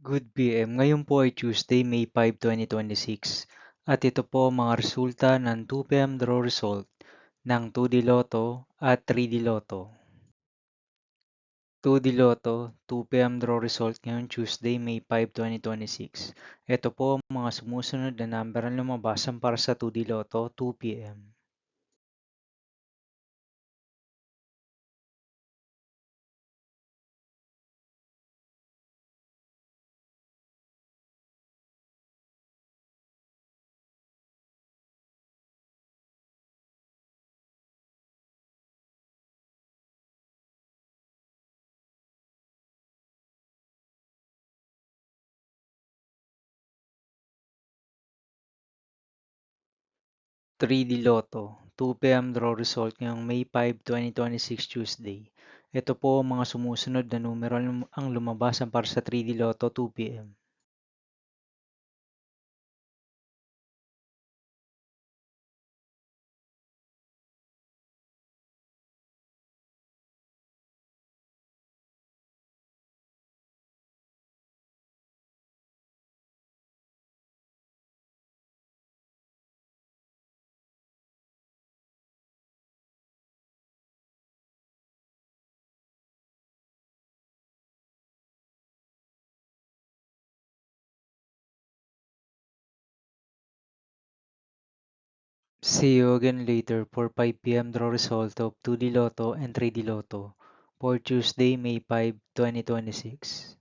Good PM. Ngayon po ay Tuesday, May 5, 2026. At ito po ang mga resulta ng 2 PM draw result ng 2D Lotto at 3D Lotto. 2D Lotto, 2 PM draw result ngayong Tuesday, May 5, 2026. Ito po ang mga sumusunod na number ang lumabasan para sa 2D Lotto, 2 PM. 3D Lotto, 2 PM draw result ngayong May 5, 2026 Tuesday. Ito po ang mga sumusunod na numero ang lumabasan para sa 3D Lotto, 2 PM. 'See you again later for 5 PM draw result of 2D Lotto and 3D Lotto for Tuesday, May 5, 2026.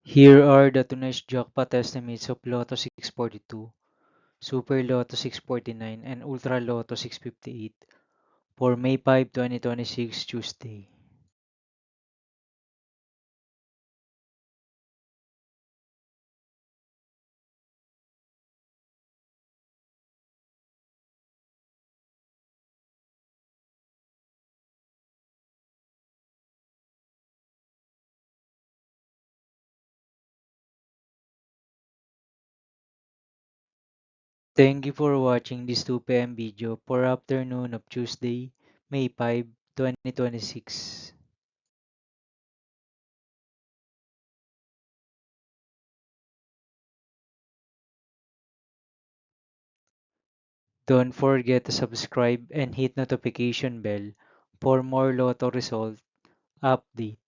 Here are the tonight's jackpot estimates of Lotto 642, Super Lotto 649, and Ultra Lotto 658 for May 5, 2026 Tuesday. Thank you for watching this 2 PM video for afternoon of Tuesday, May 5, 2026. Don't forget to subscribe and hit notification bell for more Lotto result update.